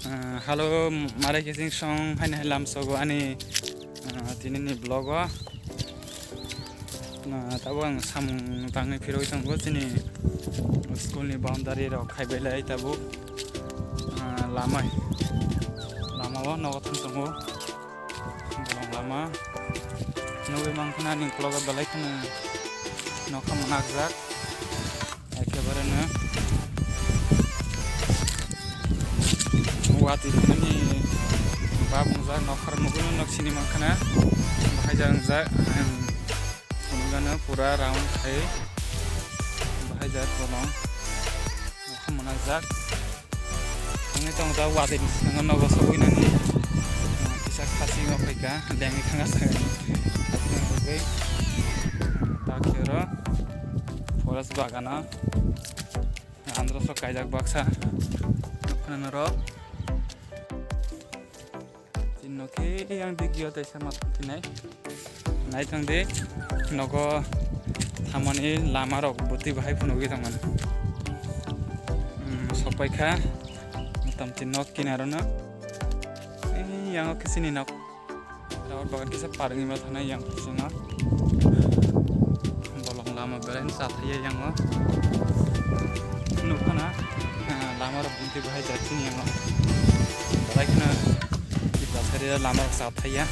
Halo, mari kita song hai lam sogo ani tini ni blog tabang samung tangi piro itang go tini school ni boundary ro khai belai tabu lama wa nogotan songo bolong lama nowe mangkana ni blog belai kana nokam nakjak ekebare na wati ni babung za nokar nugun nok sini mangkana bahai jang za kunugana pura round khai bahai za bolong nokam nakjak ini tong za wati nang nogo sabui nani bisa khasi ngopaika dengi khanga sa oke takira forest bagana andro so kaijak baksa naro Oke, yang video tadi sama tinai, naik tang deh, nogo taman ini lama rok, buti bahaya pun oke taman. Sampai kah, tam tinok kinarana, yang oke sini nak, lawat bagan kisah paling imut hana yang kesana, bolong lama beren saat ya yang lo, nukana, lama rok buti bahaya jatuh yang lo, balik na. Dari lama saat ya,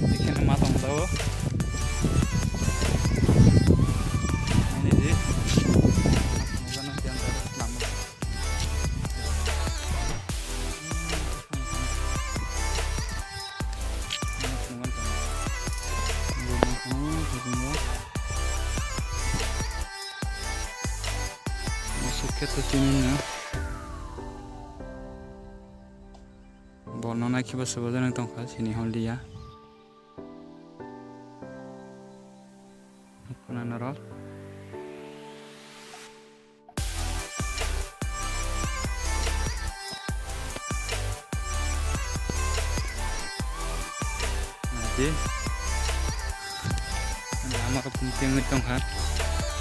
ikan matang tahu. Ini sih, bukan nanti antara lama. Masuk ke sini ya. Bono kiba sebada nang tongka sini holia. Apa naro? Nanti lama penting nih tongka.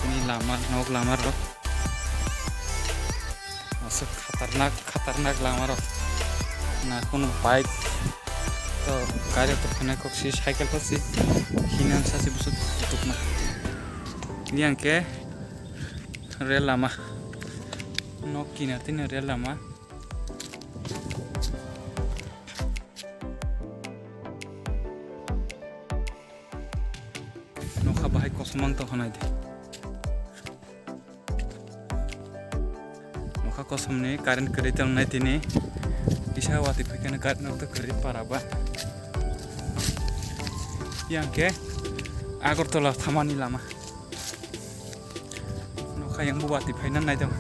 Ini lama nok lama roh. Masuk khatarnak lama roh. ना कोनो बाइक तो गाड़ी तो खाने को सी साइकिल को सी हिना सासी बुसु तुकना लियांग के रेल लामा नो किना तिन रेल लामा नोखा बाहाय कसमांग तो होनाय दे नोखा कसमने कारेन्ट करे तंनाय तिने Bisa wati pakai karena untuk kerip paraba. Yang ke, agar tolah tamani lama. Noka yang buat di painan naik dong.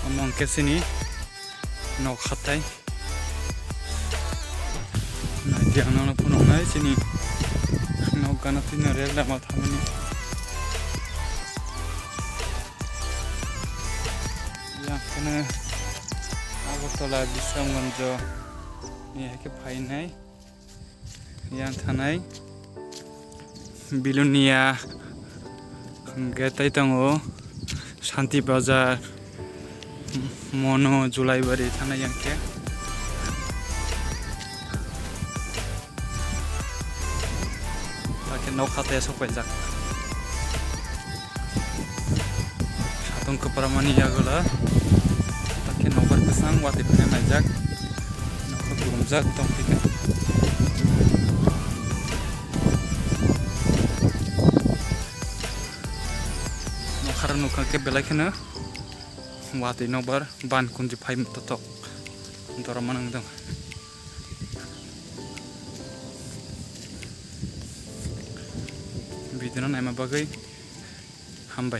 Omong ke sini, nok hatai. Jangan lupa nonton sini. Noga nanti nerel lama tamani. Yang kena aku telah bisa mengonjol. Ini ke painai. Yang tanai Bilunia. Kita itu Shanti Bazar Mono Julai bari tanai yang ke. Nok hati esok pejak. Satu keperamani ya gula. Tapi nobar kesang wati punya najak. Nok berumzak tong pika. Nok haran nuka ke belai kena. Wati nobar ban kunci pai totok. Untuk orang dong. Video na bagai hambai.